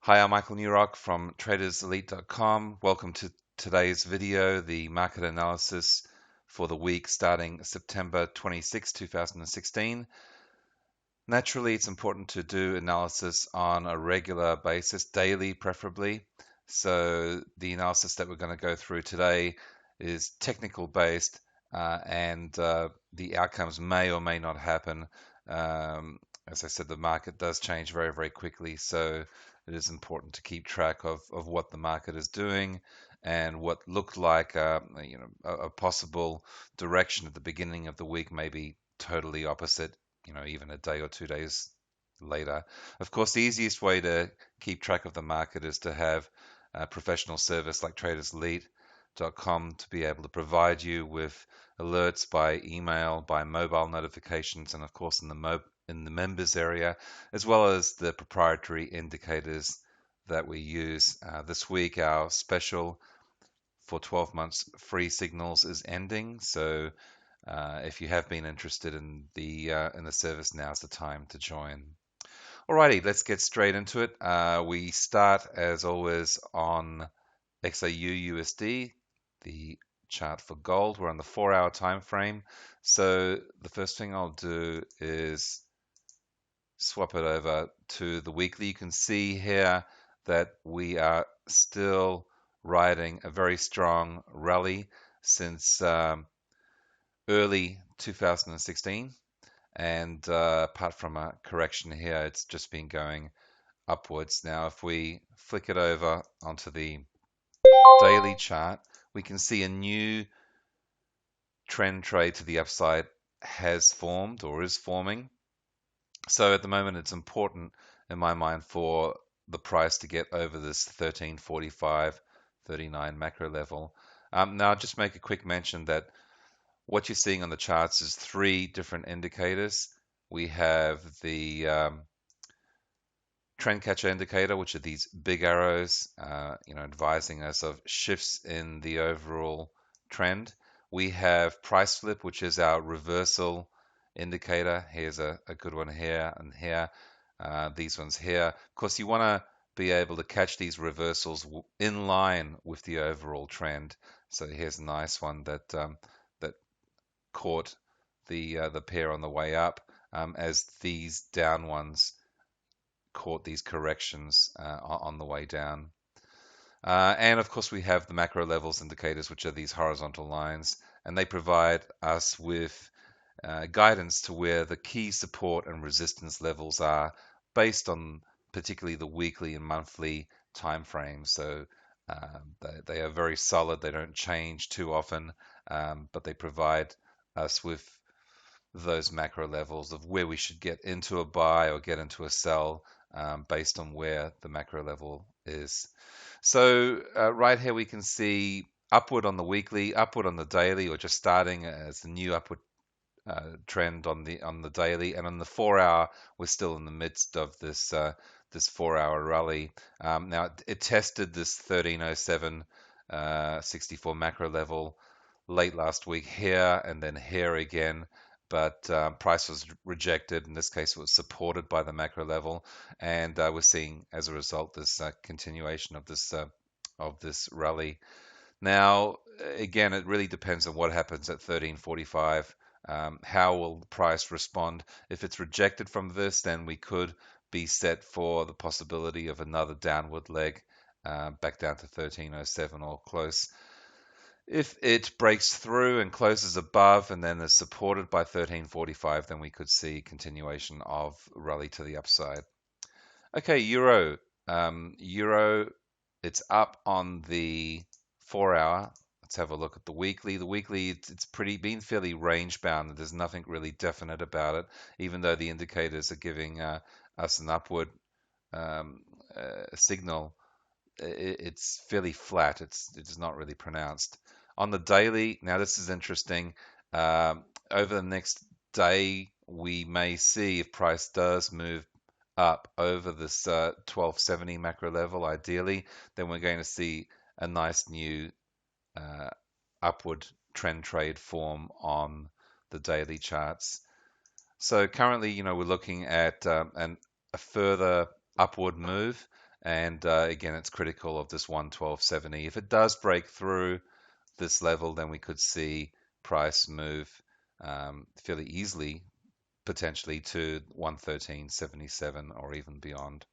Hi, I'm Michael Newrock from TradersElite.com. Welcome to today's video, the market analysis for the week starting September 26, 2016. Naturally, it's important to do analysis on a regular basis, daily preferably. So the analysis that we're going to go through today is technical based, and the outcomes may or may not happen. As I said, the market does change very, very quickly, so it is important to keep track of what the market is doing and what looked like a possible direction at the beginning of the week may be totally opposite, even a day or 2 days later. Of course, the easiest way to keep track of the market is to have a professional service like TradersElite.com to be able to provide you with alerts by email, by mobile notifications, and of course in the members area, as well as the proprietary indicators that we use. This week, our special for 12 months free signals is ending, so if you have been interested in the service, now's the time to join. Alrighty, let's get straight into it. We start as always on XAU USD, the chart for gold. We're on the 4-hour time frame. So the first thing I'll do is swap it over to the weekly. You can see here that we are still riding a very strong rally since early 2016, and apart from a correction here, it's just been going upwards. Now if we flick it over onto the daily chart, we can see a new trend trade to the upside has formed or is forming. So at the moment it's important in my mind for the price to get over this 1345.39 macro level. Now I'll just make a quick mention that what you're seeing on the charts is three different indicators. We have the trend catcher indicator, which are these big arrows, advising us of shifts in the overall trend. We have price flip, which is our reversal indicator. Here's a good one here and here. These ones here. Of course, you want to be able to catch these reversals in line with the overall trend. So here's a nice one that caught the pair on the way up, as these down ones caught these corrections on the way down. And of course we have the macro levels indicators, which are these horizontal lines, and they provide us with guidance to where the key support and resistance levels are based on particularly the weekly and monthly time frames. So they are very solid, they don't change too often, but they provide us with those macro levels of where we should get into a buy or get into a sell, based on where the macro level is. So right here we can see upward on the weekly, upward on the daily, or just starting as the new upward trend on the daily, and on the 4-hour we're still in the midst of this 4-hour rally. Now it tested this 1307.64 macro level late last week here and then here again, but price was rejected. In this case, it was supported by the macro level, and we're seeing as a result this continuation of this rally. Now, again, it really depends on what happens at 1345. How will the price respond? If it's rejected from this, then we could be set for the possibility of another downward leg back down to 1307 or close. If it breaks through and closes above and then is supported by 1345, then we could see continuation of rally to the upside. Okay, Euro. Euro, it's up on the 4-hour. Let's have a look at the weekly. The weekly, it's been fairly range bound. There's nothing really definite about it, even though the indicators are giving us an upward signal. It's fairly flat. It's not really pronounced. On the daily, now this is interesting. Over the next day, we may see if price does move up over this 1270 macro level, ideally, then we're going to see a nice new upward trend trade form on the daily charts. So currently, we're looking at a further upward move, And again, it's critical of this 112.70. If it does break through this level, then we could see price move fairly easily, potentially to 113.77 or even beyond.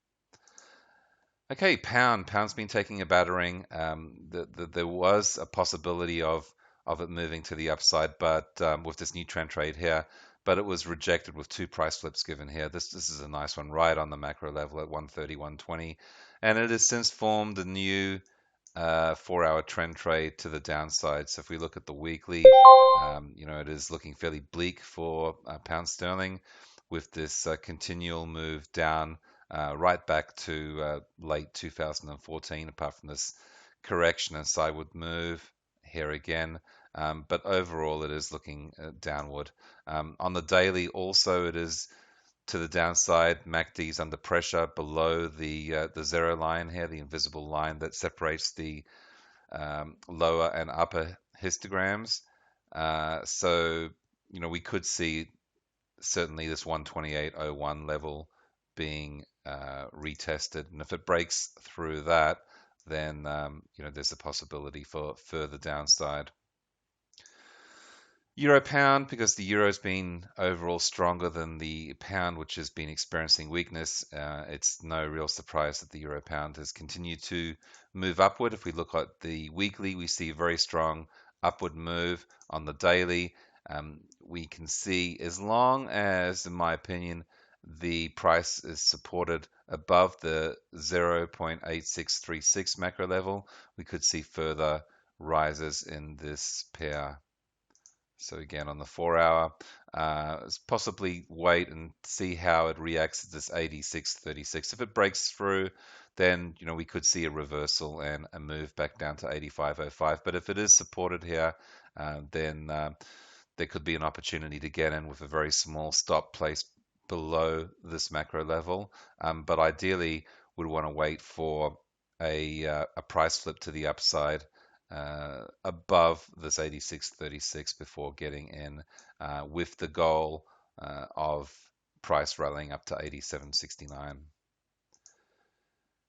Okay, Pound's been taking a battering. There was a possibility of it moving to the upside, but with this new trend trade here, but it was rejected with two price flips given here. This is a nice one right on the macro level at 130, 120, and it has since formed a new 4-hour trend trade to the downside. So if we look at the weekly, it is looking fairly bleak for pound sterling with this continual move down right back to late 2014, apart from this correction and sideward move here again. But overall, it is looking downward. On the daily, also, it is to the downside. MACD is under pressure below the zero line here, the invisible line that separates the lower and upper histograms. So, we could see certainly this 128.01 level being retested. And if it breaks through that, then there's a possibility for further downside. Euro pound, because the euro's been overall stronger than the pound, which has been experiencing weakness, it's no real surprise that the euro pound has continued to move upward. If we look at the weekly, we see a very strong upward move. On the daily, we can see, as long as, in my opinion, the price is supported above the 0.8636 macro level, we could see further rises in this pair. So again, on the 4-hour, possibly wait and see how it reacts to this 86.36. If it breaks through, then we could see a reversal and a move back down to 85.05. But if it is supported here, then there could be an opportunity to get in with a very small stop placed below this macro level. But ideally, would want to wait for a price flip to the upside above this 86.36 before getting in, with the goal of price rallying up to 87.69.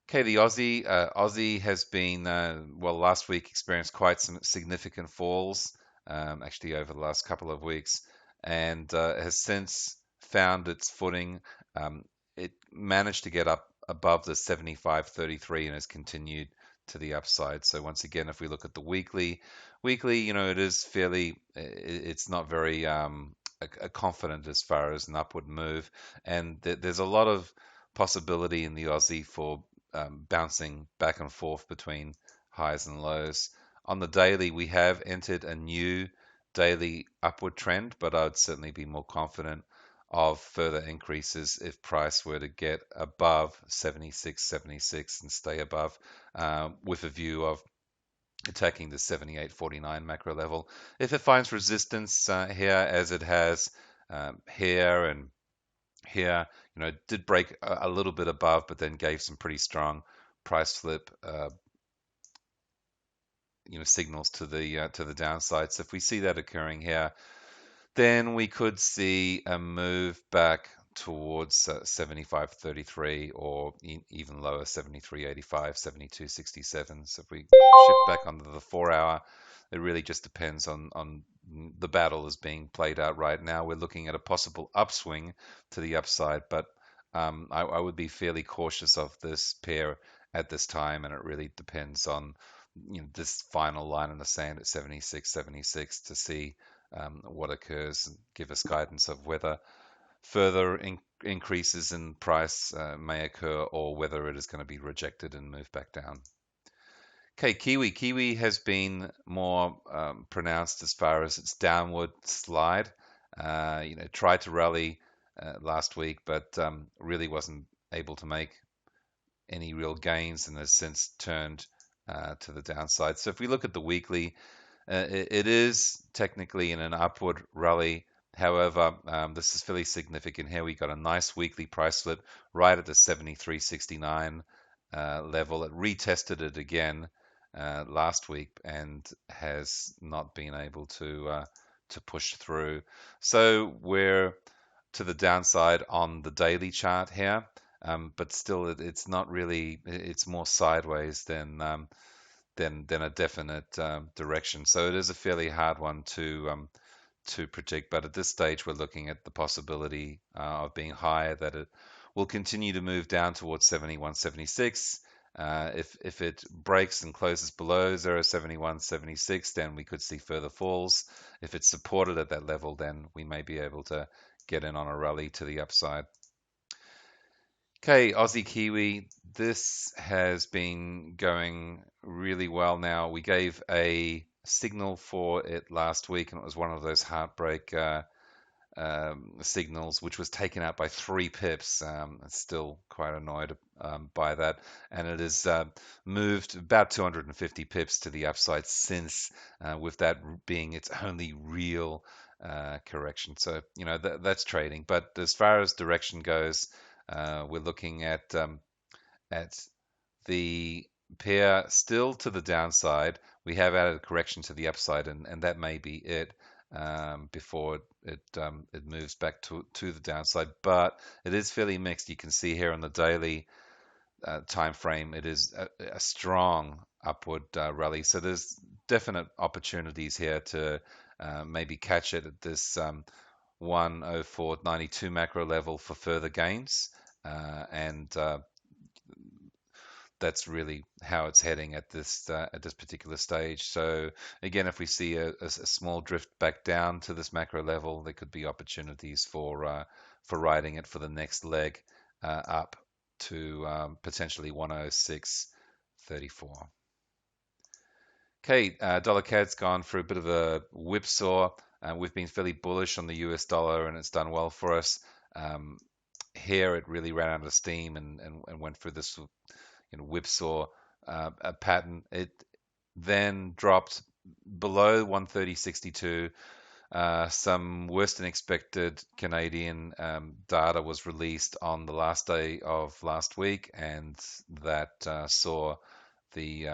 Okay, the Aussie has been, last week experienced quite some significant falls, actually over the last couple of weeks, and has since found its footing. It managed to get up above the 75.33 and has continued to the upside. So once again, if we look at the weekly, it is fairly, it's not very confident as far as an upward move, and there's a lot of possibility in the Aussie for bouncing back and forth between highs and lows. On the daily, we have entered a new daily upward trend, but I'd certainly be more confident of further increases if price were to get above 76.76 and stay above, with a view of attacking the 78.49 macro level. If it finds resistance here, as it has here and here, it did break a little bit above, but then gave some pretty strong price flip signals to the downside. So if we see that occurring here, then we could see a move back towards 75.33 or even lower 73.85, 72.67. So if we shift back onto the 4-hour, it really just depends on the battle is being played out right now. We're looking at a possible upswing to the upside, but I would be fairly cautious of this pair at this time, and it really depends on this final line in the sand at 76.76 to see what occurs and give us guidance of whether further increases in price may occur or whether it is going to be rejected and move back down. Okay, Kiwi has been more pronounced as far as its downward slide. Tried to rally last week, but really wasn't able to make any real gains and has since turned to the downside. So if we look at the weekly, it is technically in an upward rally. However, this is fairly significant here. We got a nice weekly price flip right at the 73.69 level. It retested it again last week and has not been able to push through. So we're to the downside on the daily chart here. but still it's not really, it's more sideways than a definite direction. So it is a fairly hard one to predict. But at this stage, we're looking at the possibility of being higher, that it will continue to move down towards 71.76. If it breaks and closes below 0.7176, then we could see further falls. If it's supported at that level, then we may be able to get in on a rally to the upside. Okay, Aussie Kiwi, this has been going really well now. We gave a signal for it last week, and it was one of those heartbreak signals, which was taken out by 3 pips. Still quite annoyed by that, and it has moved about 250 pips to the upside since, with that being its only real correction. So that's trading. But as far as direction goes, we're looking at the pair still to the downside. We have added a correction to the upside, and that may be it before it moves back to the downside. But it is fairly mixed. You can see here on the daily time frame, it is a strong upward rally. So there's definite opportunities here to maybe catch it at this 104.92 macro level for further gains, and that's really how it's heading at this particular stage. So again, if we see a small drift back down to this macro level, there could be opportunities for riding it for the next leg up to potentially 106.34. Okay, dollar CAD's gone for a bit of a whipsaw. We've been fairly bullish on the US dollar, and it's done well for us. Here, it really ran out of steam and went through this whipsaw pattern. It then dropped below 130.62. Some worse than expected Canadian data was released on the last day of last week, and that saw the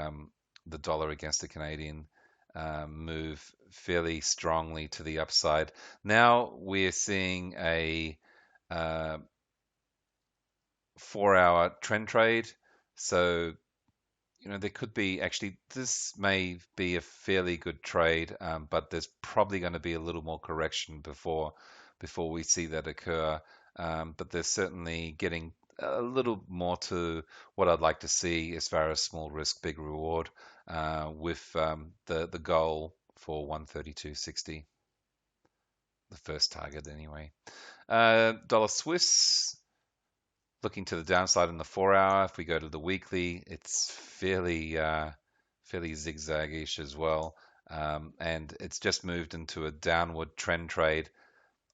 dollar against the Canadian move fairly strongly to the upside. Now we're seeing a 4-hour trend trade. So there could be, actually, this may be a fairly good trade, but there's probably going to be a little more correction before we see that occur. But there's certainly getting a little more to what I'd like to see as far as small risk, big reward, with the goal for 132.60, the first target anyway. Dollar Swiss, looking to the downside in the 4-hour. If we go to the weekly, it's fairly zigzag-ish as well, and it's just moved into a downward trend trade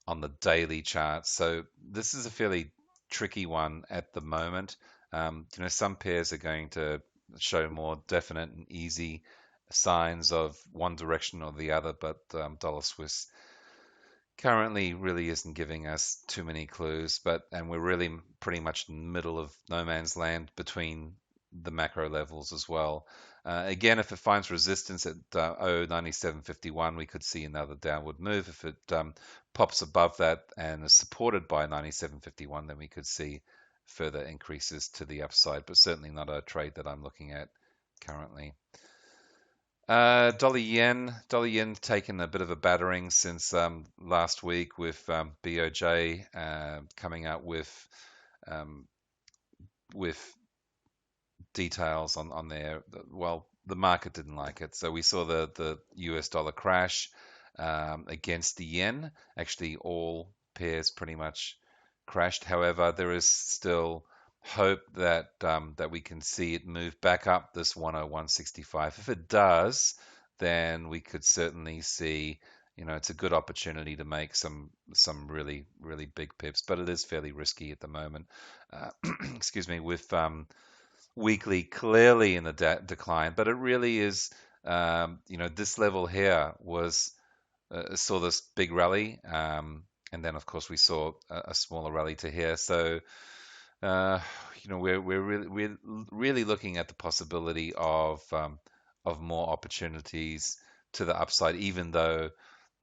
on the daily chart. So this is a fairly tricky one at the moment. Some pairs are going to show more definite and easy signs of one direction or the other, but dollar Swiss currently really isn't giving us too many clues, and we're really pretty much in the middle of no man's land between the macro levels as well. Again, if it finds resistance at 0.9751, we could see another downward move. If it pops above that and is supported by 97.51, then we could see further increases to the upside, but certainly not a trade that I'm looking at currently. Dollar yen taken a bit of a battering since last week, with BOJ coming out with details on there. Well, the market didn't like it, so we saw the US dollar crash against the yen. Actually, all pairs pretty much crashed. However, there is still hope that we can see it move back up this 101.65. If it does, then we could certainly see, it's a good opportunity to make some really, really big pips, but it is fairly risky at the moment. Excuse me, with weekly clearly in the decline, but it really is, this level here was saw this big rally, and then of course we saw a smaller rally to here. So we're really looking at the possibility of more opportunities to the upside, even though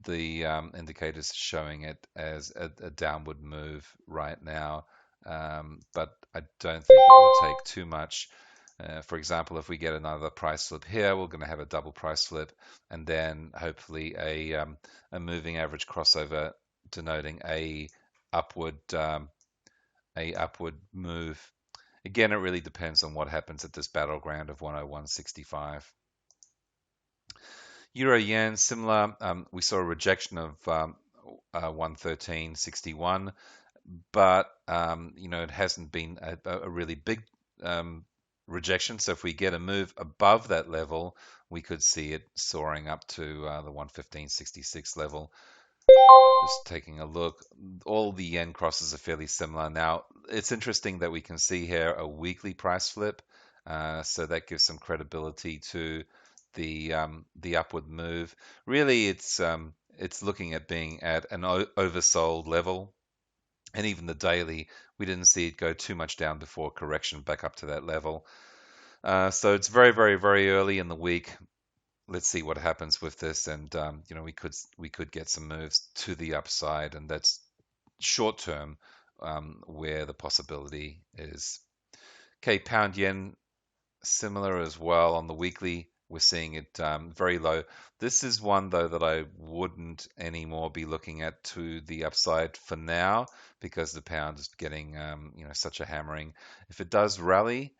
the indicators are showing it as a downward move right now. but I don't think it will take too much. For example, if we get another price flip here, we're going to have a double price flip, and then hopefully a moving average crossover denoting upward a upward move. Again, it really depends on what happens at this battleground of 101.65. Euro yen, similar. We saw a rejection of 113.61, but it hasn't been a really big rejection. So if we get a move above that level, we could see it soaring up to the 115.66 level. Just taking a look, all the yen crosses are fairly similar. Now, it's interesting that we can see here a weekly price flip, so that gives some credibility to the upward move. Really, it's looking at being at an oversold level, and even the daily, we didn't see it go too much down before correction back up to that level. So it's very, very, very early in the week. Let's see what happens with this, and we could get some moves to the upside, and that's short term where the possibility is. Okay, pound yen, similar as well on the weekly. We're seeing it very low. This is one though that I wouldn't anymore be looking at to the upside for now, because the pound is getting such a hammering. If it does rally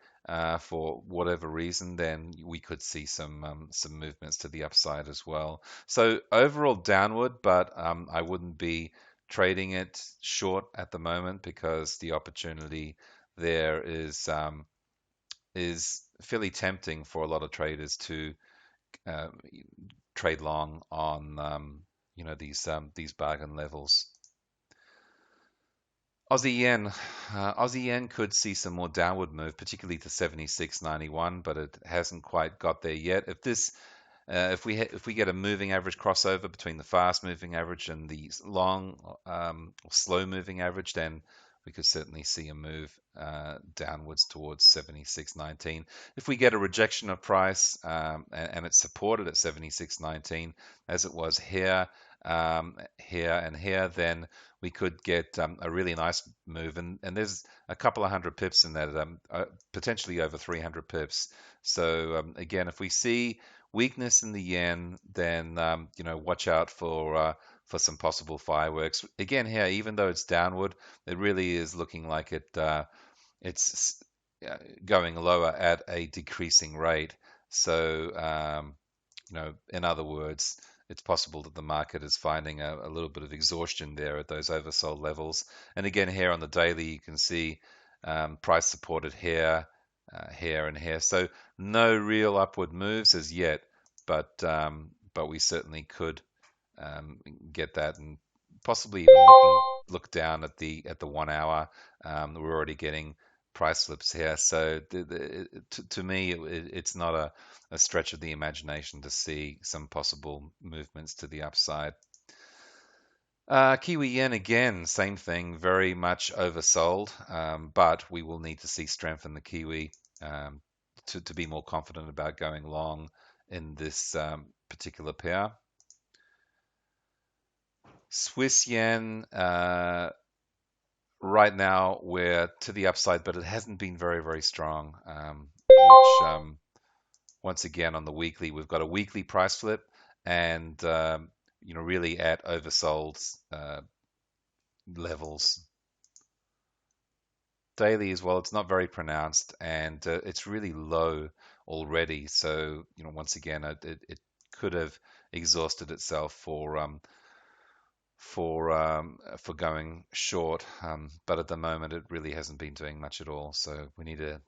for whatever reason, then we could see some movements to the upside as well. So overall downward, but I wouldn't be trading it short at the moment, because the opportunity there is fairly tempting for a lot of traders to uh, trade long on these bargain levels. Aussie yen could see some more downward move, particularly to 76.91, but it hasn't quite got there yet. If we get a moving average crossover between the fast moving average and the long slow moving average, then we could certainly see a move downwards towards 76.19. If we get a rejection of price and it's supported at 76.19, as it was here, and here, then we could get a really nice move. And there's a couple of hundred pips in that, potentially over 300 pips. So again, if we see weakness in the yen, then watch out for some possible fireworks. Again, here, even though it's downward, it really is looking like it's going lower at a decreasing rate. So in other words, it's possible that the market is finding a little bit of exhaustion there at those oversold levels. And again, here on the daily, you can see price supported here, here, and here. So no real upward moves as yet, but we certainly could get that, and possibly even look down at the 1 hour. We're already getting price slips here, so to me, it's not a stretch of the imagination to see some possible movements to the upside. Kiwi yen, again, same thing, very much oversold, but we will need to see strength in the Kiwi to be more confident about going long in this particular pair. Swiss yen, right now we're to the upside, but it hasn't been very, very strong, which once again on the weekly, we've got a weekly price flip, and really at oversold levels. Daily as well, it's not very pronounced, and it's really low already. So once again, it could have exhausted itself for going short, but at the moment it really hasn't been doing much at all. So we need to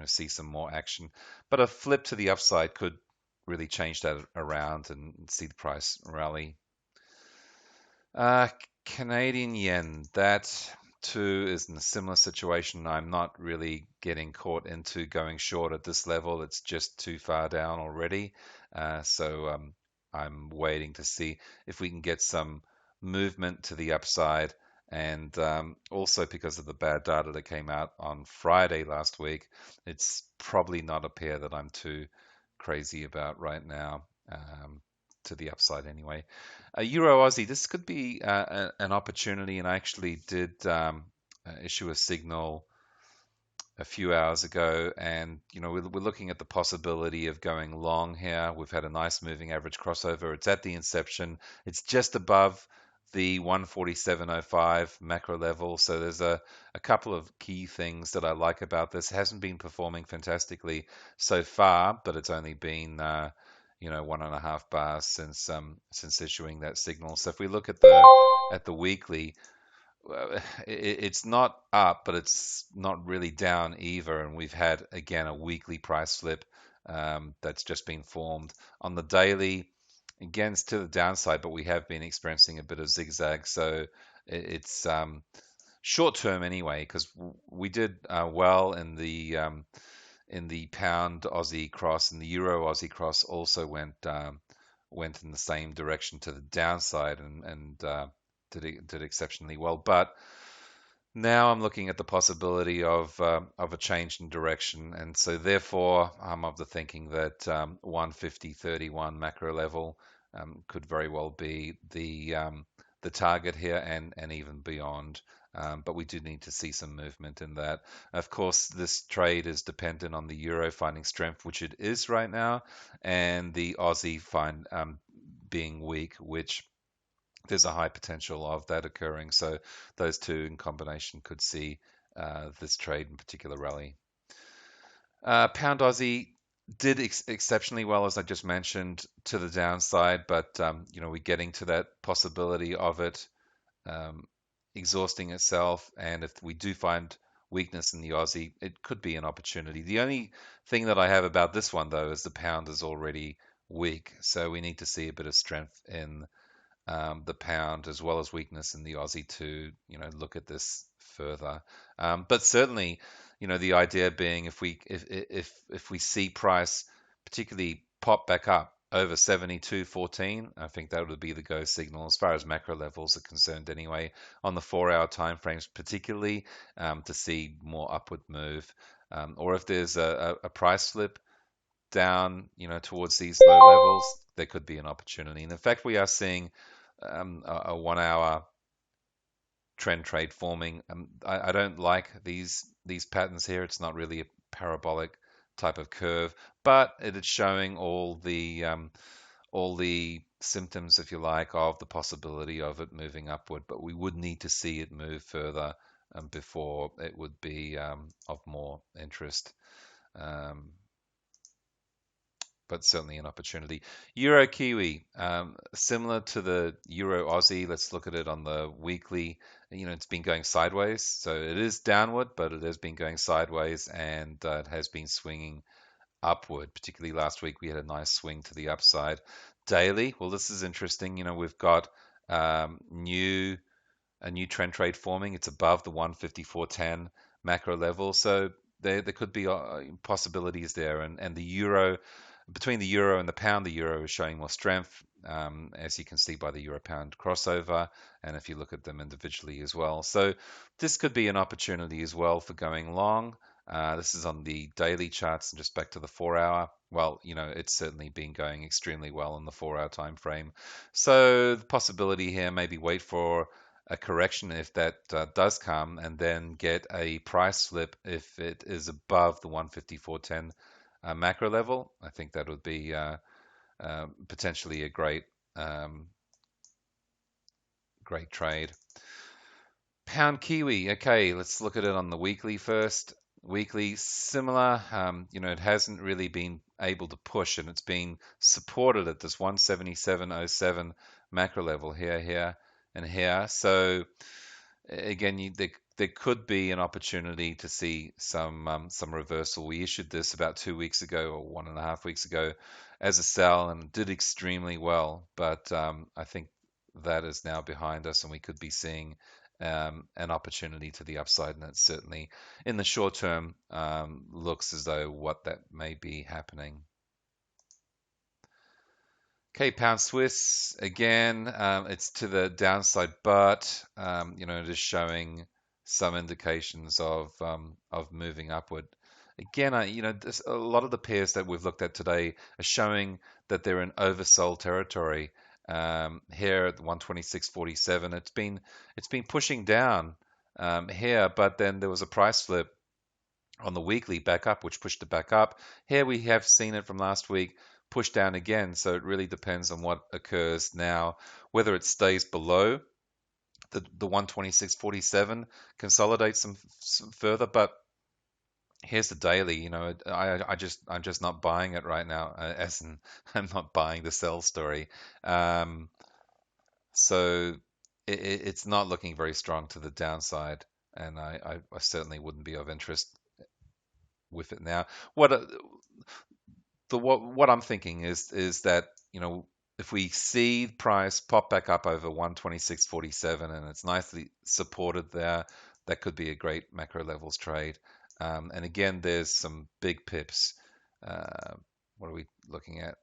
see some more action. But a flip to the upside could really change that around and see the price rally. Canadian yen, that too is in a similar situation. I'm not really getting caught into going short at this level. It's just too far down already. So I'm waiting to see if we can get some movement to the upside. And also, because of the bad data that came out on Friday last week, it's probably not a pair that I'm too crazy about right now, to the upside anyway. Euro Aussie, this could be an opportunity, and I actually did issue a signal a few hours ago, and we're looking at the possibility of going long here. We've had a nice moving average crossover. It's at the inception. It's just above the 147.05 macro level. So there's a couple of key things that I like about this. It hasn't been performing fantastically so far, but it's only been 1.5 bars since issuing that signal. So if we look at the weekly, well, it's not up, but it's not really down either. And we've had, again, a weekly price flip that's just been formed. On the daily, again, it's to the downside, but we have been experiencing a bit of zigzag. So it's short term anyway, because we did well in the pound Aussie cross, and the euro Aussie cross also went in the same direction to the downside, and did exceptionally well. But now I'm looking at the possibility of a change in direction, and so therefore I'm of the thinking that 150.31 macro level could very well be the target here, and even beyond. But we do need to see some movement in that. Of course, this trade is dependent on the euro finding strength, which it is right now, and the Aussie being weak, which there's a high potential of that occurring. So those two in combination could see this trade in particular rally. Pound Aussie did exceptionally well, as I just mentioned, to the downside, but we're getting to that possibility of it um, exhausting itself. And if we do find weakness in the Aussie, it could be an opportunity. The only thing that I have about this one, though, is the pound is already weak, so we need to see a bit of strength in the pound as well as weakness in the Aussie to look at this further. But certainly, the idea being if we see price particularly pop back up over 72.14, I think that would be the go signal as far as macro levels are concerned anyway, on the 4-hour time frames particularly, to see more upward move. Or if there's a price flip down, towards these low levels, there could be an opportunity. And in fact, we are seeing a 1-hour trend trade forming. I don't like these patterns here. It's not really a parabolic type of curve, but it is showing all the symptoms, if you like, of the possibility of it moving upward. But we would need to see it move further before it would be of more interest. But certainly an opportunity. Euro Kiwi, similar to the Euro Aussie. Let's look at it on the weekly. It's been going sideways, so it is downward, but it has been going sideways, and it has been swinging upward. Particularly last week, we had a nice swing to the upside. Daily, well, this is interesting. We've got a new trend trade forming. It's above the 154.10 macro level, so there could be possibilities there, and the euro. Between the euro and the pound, the euro is showing more strength, as you can see by the euro pound crossover, and if you look at them individually as well. So this could be an opportunity as well for going long. This is on the daily charts, and just back to the 4-hour. Well, it's certainly been going extremely well in the 4-hour time frame. So the possibility here, maybe wait for a correction if that does come, and then get a price flip if it is above the 154.10 macro level. I think that would be potentially a great trade. Pound Kiwi. Okay, let's look at it on the weekly first. Weekly, similar. It hasn't really been able to push, and it's been supported at this 177.07 macro level here, and here. So again, there could be an opportunity to see some reversal. We issued this about 2 weeks ago or 1.5 weeks ago as a sell, and did extremely well. But I think that is now behind us, and we could be seeing an opportunity to the upside, and it certainly in the short term looks as though what that may be happening. Okay, pound Swiss again, it's to the downside, but it is showing some indications of moving upward. Again, a lot of the pairs that we've looked at today are showing that they're in oversold territory. Here at 126.47, it's been pushing down here, but then there was a price flip on the weekly back up, which pushed it back up. Here we have seen it from last week push down again, so it really depends on what occurs now, whether it stays below the 126.47, consolidates some further, but here's the daily. I'm just not buying it right now, as in I'm not buying the sell story. Um, so it's not looking very strong to the downside, and I certainly wouldn't be of interest with it now. What I'm thinking is that, if we see price pop back up over 126.47 and it's nicely supported there, that could be a great macro levels trade. And again, there's some big pips. Uh, what are we looking at?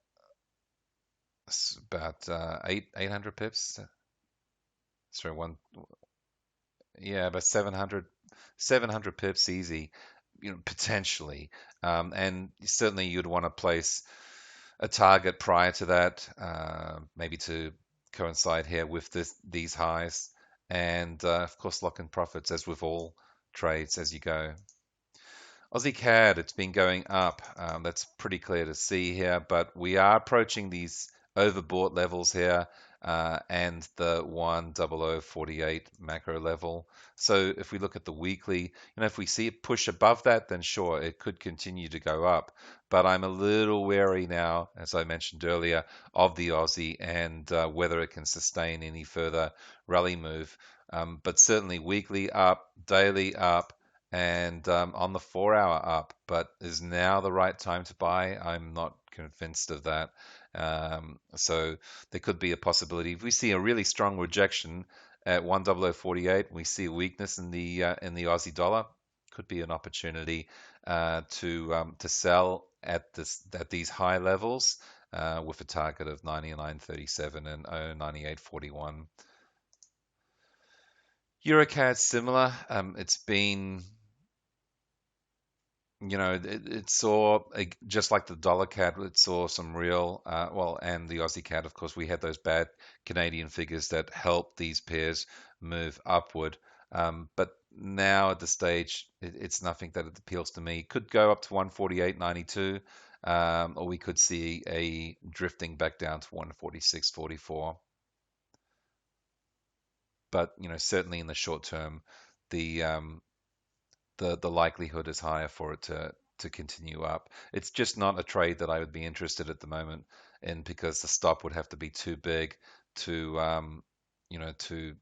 It's about 800 pips. Sorry, yeah, about 700 pips easy, potentially. And certainly you'd want to place a target prior to that, maybe to coincide here with these highs, and of course lock in profits as with all trades as you go. Aussie CAD, it's been going up. That's pretty clear to see here, but we are approaching these overbought levels here, and the 10048 macro level. So if we look at the weekly, if we see it push above that, then sure, it could continue to go up. But I'm a little wary now, as I mentioned earlier, of the Aussie and whether it can sustain any further rally move. But certainly weekly up, daily up, and on the 4 hour up, but is now the right time to buy? I'm not convinced of that. So there could be a possibility. If we see a really strong rejection at 10048, we see a weakness in the Aussie dollar, could be an opportunity to sell at these high levels with a target of 99.37 and 98.41. Eurocad similar. It's been it saw, just like the dollar CAD, it saw some real, and the Aussie CAD, of course, we had those bad Canadian figures that helped these pairs move upward. But now at the stage, it's nothing that it appeals to me. Could go up to 148.92, or we could see a drifting back down to 146.44. But certainly in the short term, the the likelihood is higher for it to continue up. It's just not a trade that I would be interested at the moment in, because the stop would have to be too big to to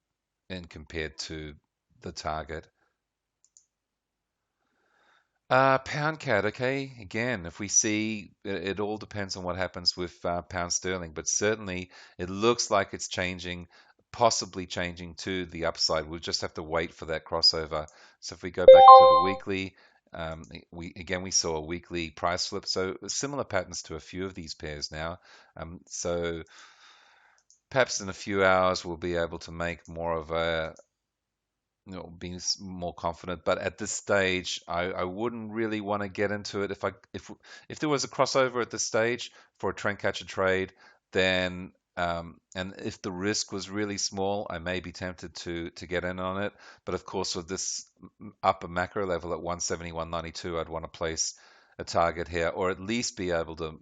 and compared to the target. Pound CAD, okay. Again, if we see, it all depends on what happens with pound sterling, but certainly it looks like it's changing, possibly changing to the upside. We'll just have to wait for that crossover. So if we go back to the weekly, we saw a weekly price flip. So similar patterns to a few of these pairs now. So perhaps in a few hours we'll be able to make more of a being more confident. But at this stage, I wouldn't really want to get into it. If there was a crossover at this stage for a trend catcher trade, then and if the risk was really small, I may be tempted to get in on it. But of course, with this upper macro level at 171.92, I'd want to place a target here, or at least be able to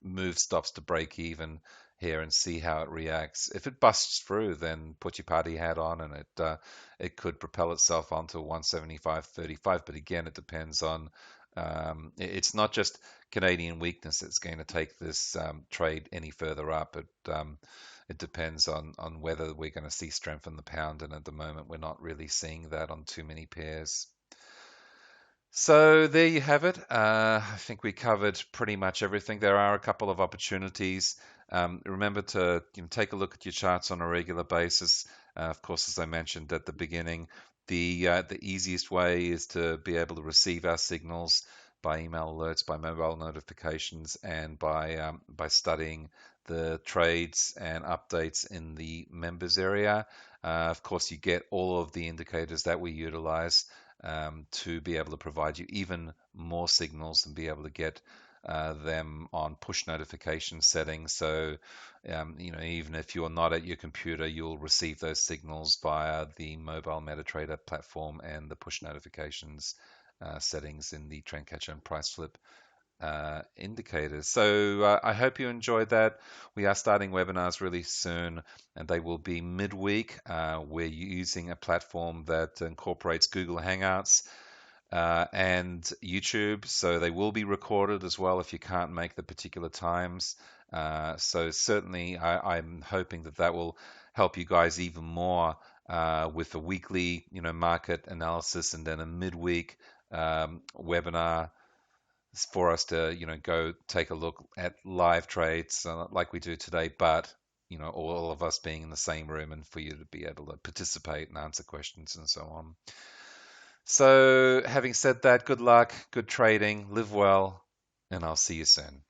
move stops to break even here and see how it reacts. If it busts through, then put your party hat on, and it could propel itself onto 175.35. But again, it depends on it's not just Canadian weakness that's going to take this trade any further up. It depends on whether we're going to see strength in the pound, and at the moment we're not really seeing that on too many pairs. So there you have it. I think we covered pretty much everything. There are a couple of opportunities. Remember to take a look at your charts on a regular basis. Of course, as I mentioned at the beginning, the easiest way is to be able to receive our signals by email alerts, by mobile notifications, and by studying the trades and updates in the members area. Of course, you get all of the indicators that we utilize to be able to provide you even more signals and be able to get them on push notification settings. So, even if you're not at your computer, you'll receive those signals via the mobile MetaTrader platform and the push notifications settings in the trend catcher and price flip indicators. So I hope you enjoyed that. We are starting webinars really soon, and they will be midweek. We're using a platform that incorporates Google Hangouts and YouTube, so they will be recorded as well if you can't make the particular times. So certainly, I'm hoping that that will help you guys even more with a weekly, market analysis, and then a midweek webinar for us to, go take a look at live trades like we do today, but all of us being in the same room and for you to be able to participate and answer questions and so on. So having said that, good luck, good trading, live well, and I'll see you soon.